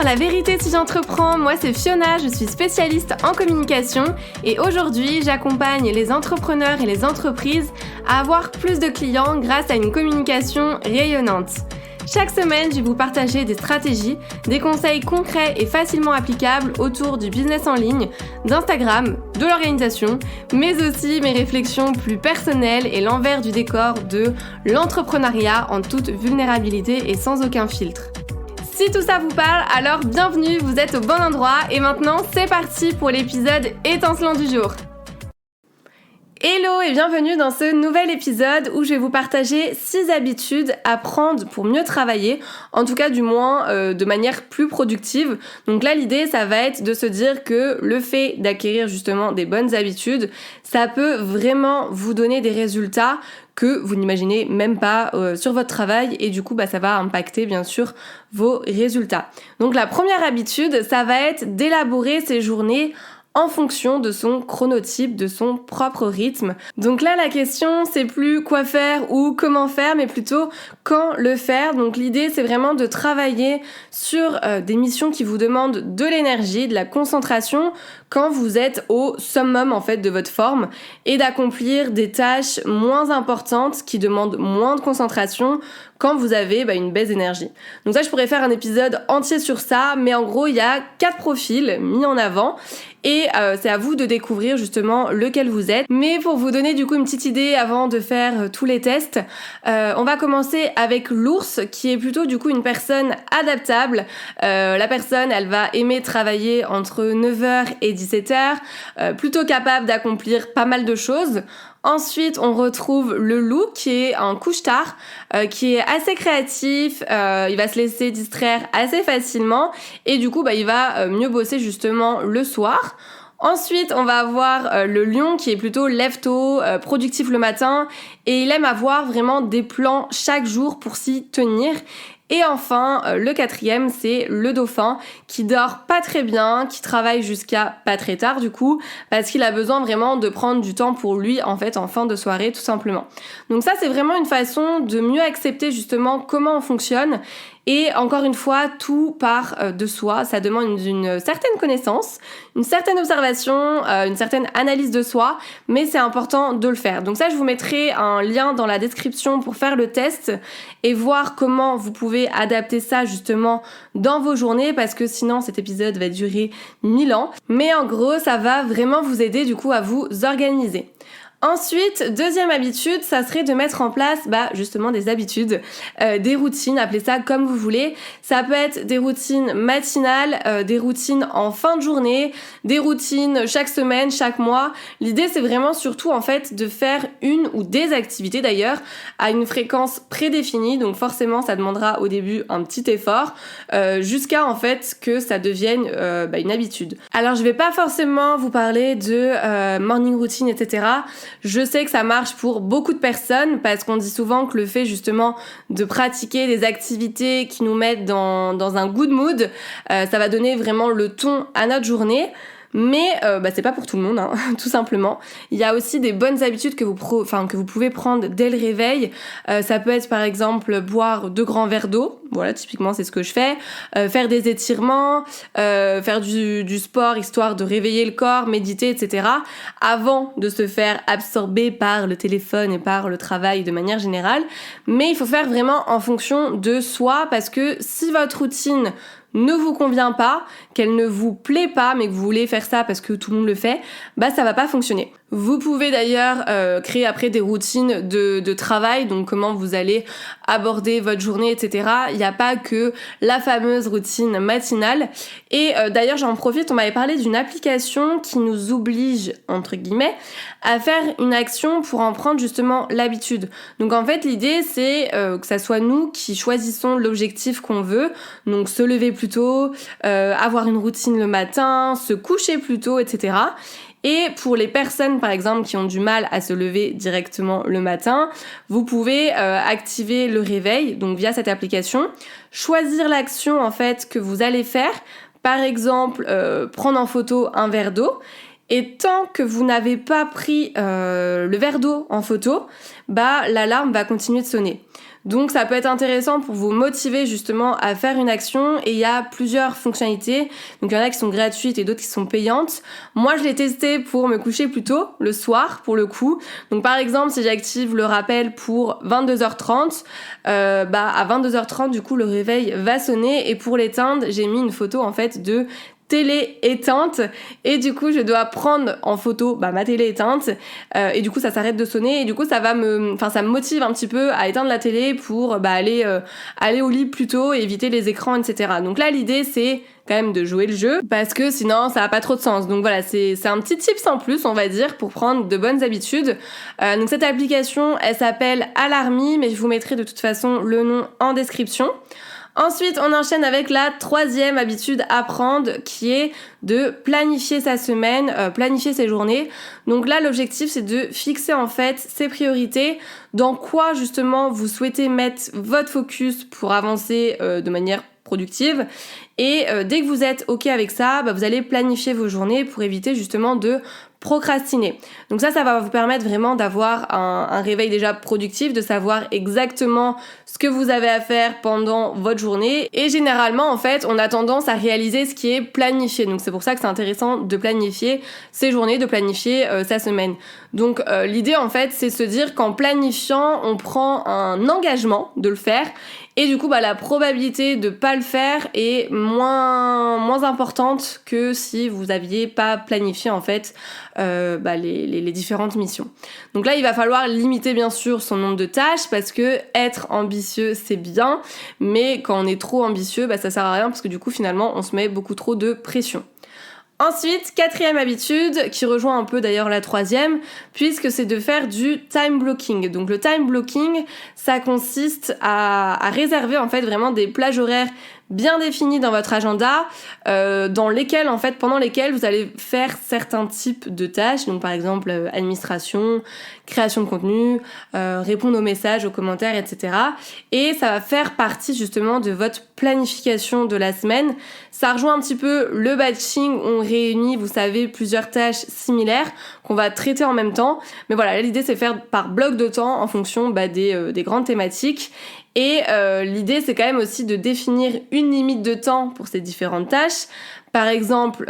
La vérité si j'entreprends, moi c'est Fiona, je suis spécialiste en communication et aujourd'hui j'accompagne les entrepreneurs et les entreprises à avoir plus de clients grâce à une communication rayonnante. Chaque semaine, je vais vous partager des stratégies, des conseils concrets et facilement applicables autour du business en ligne, d'Instagram, de l'organisation, mais aussi mes réflexions plus personnelles et l'envers du décor de l'entrepreneuriat en toute vulnérabilité et sans aucun filtre. Si tout ça vous parle, alors bienvenue, vous êtes au bon endroit et maintenant c'est parti pour l'épisode étincelant du jour. Hello et bienvenue dans ce nouvel épisode où je vais vous partager 6 habitudes à prendre pour mieux travailler, en tout cas du moins de manière plus productive. Donc là l'idée ça va être de se dire que le fait d'acquérir justement des bonnes habitudes, ça peut vraiment vous donner des résultats que vous n'imaginez même pas sur votre travail et du coup ça va impacter bien sûr vos résultats. Donc la première habitude ça va être d'élaborer ses journées en fonction de son chronotype, de son propre rythme. Donc là, la question, c'est plus quoi faire ou comment faire, mais plutôt quand le faire. Donc l'idée, c'est vraiment de travailler sur des missions qui vous demandent de l'énergie, de la concentration, quand vous êtes au summum en fait de votre forme, et d'accomplir des tâches moins importantes qui demandent moins de concentration quand vous avez une baisse d'énergie. Donc ça, je pourrais faire un épisode entier sur ça, mais en gros, il y a 4 profils mis en avant et c'est à vous de découvrir justement lequel vous êtes. Mais pour vous donner du coup une petite idée avant de faire tous les tests, on va commencer avec l'ours qui est plutôt du coup une personne adaptable. La personne, elle va aimer travailler entre 9h et 17h, plutôt capable d'accomplir pas mal de choses. Ensuite, on retrouve le loup qui est un couche-tard, qui est assez créatif, il va se laisser distraire assez facilement et du coup il va mieux bosser justement le soir. Ensuite, on va avoir le lion qui est plutôt lève-tôt, productif le matin et il aime avoir vraiment des plans chaque jour pour s'y tenir. Et enfin, le 4e, c'est le dauphin qui dort pas très bien, qui travaille jusqu'à pas très tard du coup, parce qu'il a besoin vraiment de prendre du temps pour lui en fait en fin de soirée tout simplement. Donc ça, c'est vraiment une façon de mieux accepter justement comment on fonctionne. Et encore une fois, tout part de soi, ça demande une certaine connaissance, une certaine observation, une certaine analyse de soi, mais c'est important de le faire. Donc ça, je vous mettrai un lien dans la description pour faire le test et voir comment vous pouvez adapter ça justement dans vos journées, parce que sinon cet épisode va durer 1000 ans. Mais en gros, ça va vraiment vous aider du coup à vous organiser. Ensuite, deuxième habitude, ça serait de mettre en place justement des habitudes, des routines, appelez ça comme vous voulez. Ça peut être des routines matinales, des routines en fin de journée, des routines chaque semaine, chaque mois. L'idée, c'est vraiment surtout en fait de faire une ou des activités d'ailleurs à une fréquence prédéfinie. Donc forcément, ça demandera au début un petit effort jusqu'à en fait que ça devienne une habitude. Alors, je vais pas forcément vous parler de morning routine, etc. Je sais que ça marche pour beaucoup de personnes parce qu'on dit souvent que le fait justement de pratiquer des activités qui nous mettent dans un good mood, ça va donner vraiment le ton à notre journée. Mais c'est pas pour tout le monde, hein, tout simplement. Il y a aussi des bonnes habitudes que vous pouvez prendre dès le réveil. Ça peut être par exemple boire 2 grands verres d'eau. Voilà, typiquement c'est ce que je fais. Faire des étirements, faire du sport histoire de réveiller le corps, méditer, etc. Avant de se faire absorber par le téléphone et par le travail de manière générale. Mais il faut faire vraiment en fonction de soi parce que si votre routine ne vous convient pas, qu'elle ne vous plaît pas, mais que vous voulez faire ça parce que tout le monde le fait, ça va pas fonctionner. Vous pouvez d'ailleurs créer après des routines de travail, donc comment vous allez aborder votre journée, etc. Il n'y a pas que la fameuse routine matinale. Et d'ailleurs, j'en profite, on m'avait parlé d'une application qui nous oblige, entre guillemets, à faire une action pour en prendre justement l'habitude. Donc en fait, l'idée, c'est que ça soit nous qui choisissons l'objectif qu'on veut, donc se lever plus tôt, avoir une routine le matin, se coucher plus tôt, etc. Et pour les personnes, par exemple, qui ont du mal à se lever directement le matin, vous pouvez activer le réveil, donc via cette application, choisir l'action en fait que vous allez faire, par exemple prendre en photo un verre d'eau, Et tant que vous n'avez pas pris le verre d'eau en photo, l'alarme va continuer de sonner. Donc ça peut être intéressant pour vous motiver justement à faire une action, et il y a plusieurs fonctionnalités. Donc il y en a qui sont gratuites et d'autres qui sont payantes. Moi je l'ai testé pour me coucher plus tôt, le soir pour le coup. Donc par exemple si j'active le rappel pour 22h30, à 22h30 du coup le réveil va sonner, et pour l'éteindre j'ai mis une photo en fait de télé éteinte, et du coup je dois prendre en photo ma télé éteinte, et du coup ça s'arrête de sonner, et du coup ça me motive un petit peu à éteindre la télé pour aller au lit plus tôt et éviter les écrans, etc. Donc là l'idée c'est quand même de jouer le jeu, parce que sinon ça a pas trop de sens. Donc voilà, c'est un petit tips en plus on va dire pour prendre de bonnes habitudes. Donc cette application elle s'appelle Alarmy, mais je vous mettrai de toute façon le nom en description. Ensuite, on enchaîne avec la troisième habitude à prendre, qui est de planifier sa semaine, planifier ses journées. Donc là, l'objectif, c'est de fixer en fait ses priorités, dans quoi justement vous souhaitez mettre votre focus pour avancer de manière productive. Et dès que vous êtes OK avec ça, vous allez planifier vos journées pour éviter justement de procrastiner. Donc ça va vous permettre vraiment d'avoir un réveil déjà productif, de savoir exactement ce que vous avez à faire pendant votre journée. Et généralement, en fait, on a tendance à réaliser ce qui est planifié. Donc c'est pour ça que c'est intéressant de planifier ses journées, de planifier sa semaine. Donc l'idée, en fait, c'est se dire qu'en planifiant, on prend un engagement de le faire. Et du coup, la probabilité de pas le faire est moins importante que si vous aviez pas planifié en fait les différentes missions. Donc là, il va falloir limiter bien sûr son nombre de tâches, parce que être ambitieux c'est bien, mais quand on est trop ambitieux, ça sert à rien, parce que du coup finalement on se met beaucoup trop de pression. Ensuite, quatrième habitude, qui rejoint un peu d'ailleurs la troisième, puisque c'est de faire du time blocking. Donc le time blocking, ça consiste à réserver en fait vraiment des plages horaires bien définies dans votre agenda, pendant lesquelles vous allez faire certains types de tâches, donc par exemple administration, création de contenu, répondre aux messages, aux commentaires, etc. Et ça va faire partie justement de votre planification de la semaine. Ça rejoint un petit peu le batching, on réunit, vous savez, plusieurs tâches similaires qu'on va traiter en même temps. Mais voilà, l'idée c'est de faire par bloc de temps en fonction des grandes thématiques. Et l'idée c'est quand même aussi de définir une limite de temps pour ces différentes tâches. Par exemple,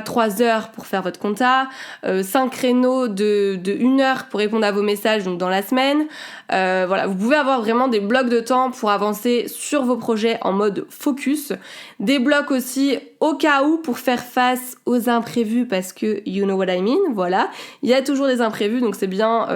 3 heures pour faire votre compta, 5 créneaux de 1 heure pour répondre à vos messages donc dans la semaine. Vous pouvez avoir vraiment des blocs de temps pour avancer sur vos projets en mode focus. Des blocs aussi au cas où pour faire face aux imprévus, parce que you know what I mean, voilà. Il y a toujours des imprévus, donc c'est bien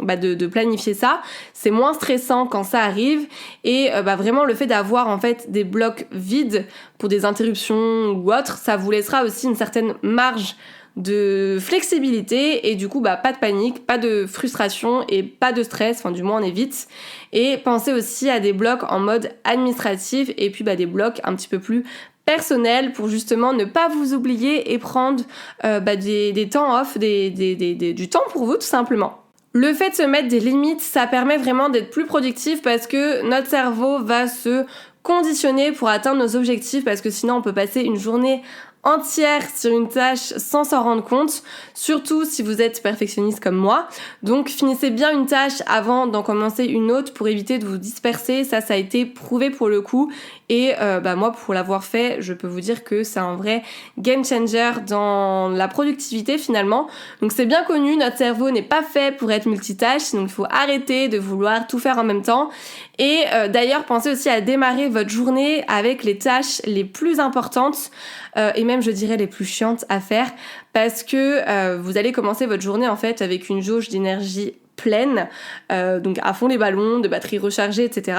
de planifier ça. C'est moins stressant quand ça arrive, et vraiment le fait d'avoir en fait des blocs vides pour des interruptions ou autres, ça vous laissera aussi une certaine marge de flexibilité, et du coup pas de panique, pas de frustration et pas de stress, du moins on évite. Et pensez aussi à des blocs en mode administratif, et puis des blocs un petit peu plus personnels pour justement ne pas vous oublier et prendre des temps off, du temps pour vous tout simplement. Le fait de se mettre des limites, ça permet vraiment d'être plus productif, parce que notre cerveau va se conditionner pour atteindre nos objectifs, parce que sinon on peut passer une journée entière sur une tâche sans s'en rendre compte, surtout si vous êtes perfectionniste comme moi. Donc finissez bien une tâche avant d'en commencer une autre pour éviter de vous disperser. Ça a été prouvé pour le coup, et moi pour l'avoir fait, je peux vous dire que c'est un vrai game changer dans la productivité finalement. Donc c'est bien connu, notre cerveau n'est pas fait pour être multitâche, donc il faut arrêter de vouloir tout faire en même temps. Et d'ailleurs pensez aussi à démarrer votre journée avec les tâches les plus importantes, et même je dirais les plus chiantes à faire, parce que vous allez commencer votre journée en fait avec une jauge d'énergie pleine, donc à fond les ballons, de batterie rechargée, etc.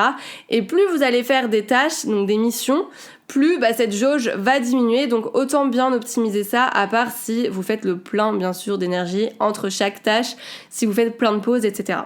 Et plus vous allez faire des tâches, donc des missions, plus cette jauge va diminuer, donc autant bien optimiser ça, à part si vous faites le plein bien sûr d'énergie entre chaque tâche, si vous faites plein de pauses, etc.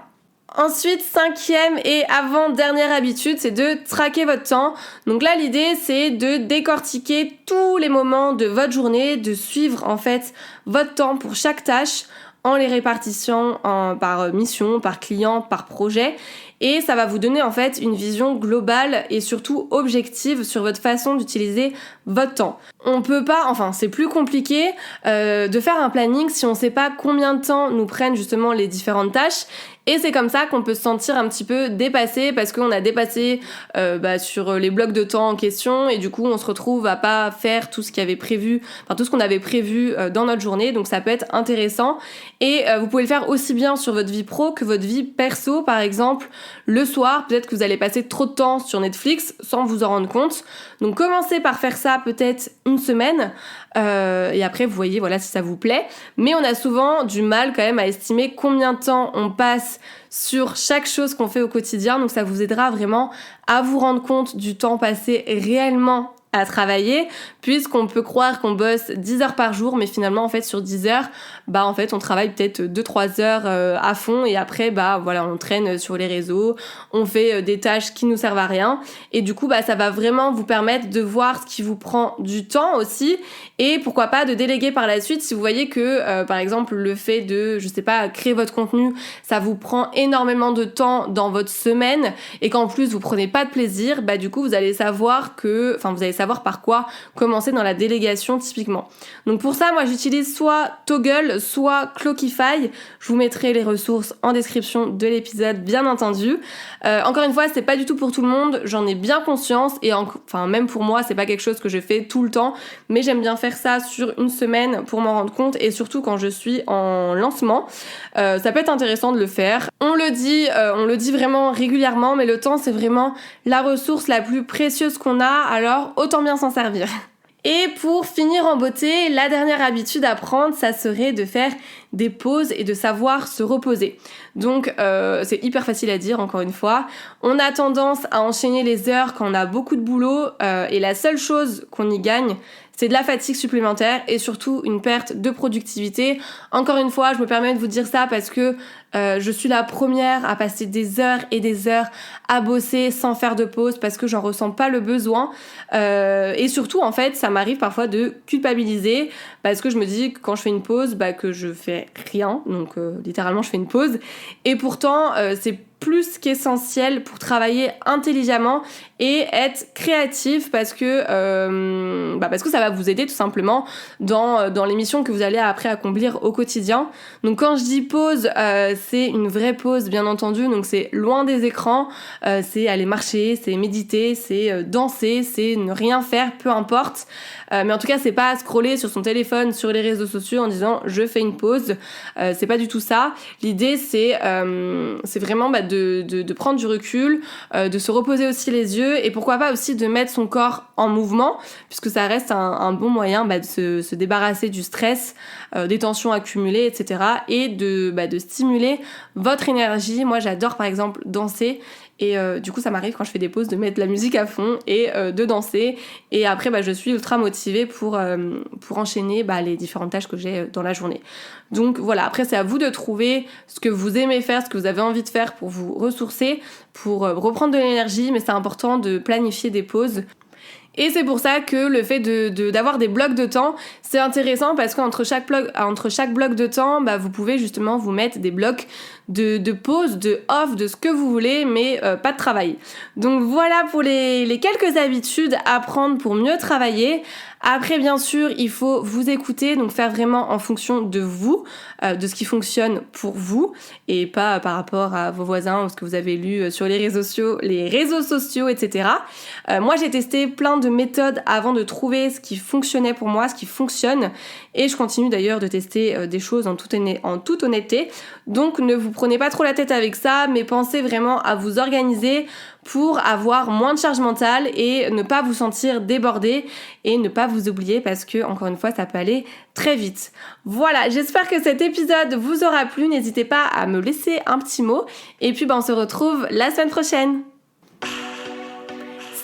Ensuite, cinquième et avant-dernière habitude, c'est de traquer votre temps. Donc là, l'idée, c'est de décortiquer tous les moments de votre journée, de suivre en fait votre temps pour chaque tâche, en les répartissant par mission, par client, par projet. Et ça va vous donner en fait une vision globale et surtout objective sur votre façon d'utiliser votre temps. on peut pas, enfin c'est plus compliqué de faire un planning si on sait pas combien de temps nous prennent justement les différentes tâches. Et c'est comme ça qu'on peut se sentir un petit peu dépassé parce qu'on a dépassé sur les blocs de temps en question et du coup on se retrouve à pas faire tout ce qu'il y avait prévu, enfin tout ce qu'on avait prévu dans notre journée. Donc ça peut être intéressant et vous pouvez le faire aussi bien sur votre vie pro que votre vie perso. Par exemple, le soir, peut-être que vous allez passer trop de temps sur Netflix sans vous en rendre compte. Donc commencez par faire ça peut-être une semaine et après vous voyez voilà si ça vous plaît. Mais on a souvent du mal quand même à estimer combien de temps on passe sur chaque chose qu'on fait au quotidien. Donc ça vous aidera vraiment à vous rendre compte du temps passé réellement à travailler, puisqu'on peut croire qu'on bosse 10 heures par jour, mais finalement en fait sur 10 heures, en fait on travaille peut-être 2-3 heures à fond et après on traîne sur les réseaux, on fait des tâches qui nous servent à rien et du coup ça va vraiment vous permettre de voir ce qui vous prend du temps aussi et pourquoi pas de déléguer par la suite si vous voyez que par exemple le fait de créer votre contenu, ça vous prend énormément de temps dans votre semaine et qu'en plus vous prenez pas de plaisir, du coup vous allez savoir par quoi commencer dans la délégation typiquement. Donc pour ça, moi j'utilise soit Toggl, soit Clockify. Je vous mettrai les ressources en description de l'épisode, bien entendu. Encore une fois, c'est pas du tout pour tout le monde, j'en ai bien conscience et même pour moi, c'est pas quelque chose que je fais tout le temps, mais j'aime bien faire ça sur une semaine pour m'en rendre compte et surtout quand je suis en lancement. Ça peut être intéressant de le faire. On le dit vraiment régulièrement, mais le temps c'est vraiment la ressource la plus précieuse qu'on a, alors autant bien s'en servir. Et pour finir en beauté, la dernière habitude à prendre, ça serait de faire des pauses et de savoir se reposer. Donc c'est hyper facile à dire, encore une fois. On a tendance à enchaîner les heures quand on a beaucoup de boulot et la seule chose qu'on y gagne, c'est de la fatigue supplémentaire et surtout une perte de productivité. Encore une fois, je me permets de vous dire ça parce que je suis la première à passer des heures et des heures à bosser sans faire de pause parce que j'en ressens pas le besoin. Et surtout, en fait, ça m'arrive parfois de culpabiliser parce que je me dis que quand je fais une pause, que je fais rien. Donc littéralement, je fais une pause. Et pourtant, c'est plus qu'essentiel pour travailler intelligemment et être créatif parce que ça va vous aider tout simplement dans les missions que vous allez après accomplir au quotidien. Donc quand je dis pause, c'est une vraie pause bien entendu, donc c'est loin des écrans, c'est aller marcher, c'est méditer, c'est danser, c'est ne rien faire, peu importe. Mais en tout cas, c'est pas scroller sur son téléphone, sur les réseaux sociaux en disant je fais une pause. C'est pas du tout ça. L'idée c'est vraiment de prendre du recul, de se reposer aussi les yeux et pourquoi pas aussi de mettre son corps en mouvement puisque ça reste un bon moyen de se débarrasser du stress, des tensions accumulées, etc. et de stimuler votre énergie. Moi, j'adore par exemple danser. Et du coup ça m'arrive quand je fais des pauses de mettre de la musique à fond et de danser et après je suis ultra motivée pour enchaîner les différentes tâches que j'ai dans la journée. Donc voilà, après c'est à vous de trouver ce que vous aimez faire, ce que vous avez envie de faire pour vous ressourcer, pour reprendre de l'énergie, mais c'est important de planifier des pauses. Et c'est pour ça que le fait d'avoir des blocs de temps, c'est intéressant parce qu'entre chaque bloc de temps, vous pouvez justement vous mettre des blocs de pause, de off, de ce que vous voulez, mais pas de travail. Donc voilà pour les quelques habitudes à prendre pour mieux travailler. Après, bien sûr, il faut vous écouter, donc faire vraiment en fonction de vous, de ce qui fonctionne pour vous, et pas par rapport à vos voisins ou ce que vous avez lu sur les réseaux sociaux, etc. Moi, j'ai testé plein de méthodes avant de trouver ce qui fonctionnait pour moi, ce qui fonctionne, et je continue d'ailleurs de tester des choses en toute honnêteté. Donc, ne vous prenez pas trop la tête avec ça, mais pensez vraiment à vous organiser pour avoir moins de charge mentale et ne pas vous sentir débordé et ne pas vous oublier parce que, encore une fois, ça peut aller très vite. Voilà, j'espère que cet épisode vous aura plu. N'hésitez pas à me laisser un petit mot et puis on se retrouve la semaine prochaine.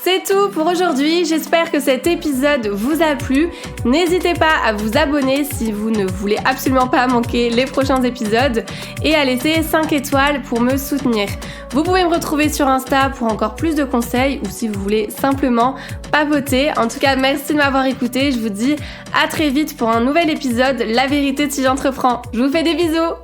C'est tout pour aujourd'hui, j'espère que cet épisode vous a plu. N'hésitez pas à vous abonner si vous ne voulez absolument pas manquer les prochains épisodes et à laisser 5 étoiles pour me soutenir. Vous pouvez me retrouver sur Insta pour encore plus de conseils ou si vous voulez simplement papoter. En tout cas, merci de m'avoir écouté. Je vous dis à très vite pour un nouvel épisode La vérité si j'entreprends. Je vous fais des bisous.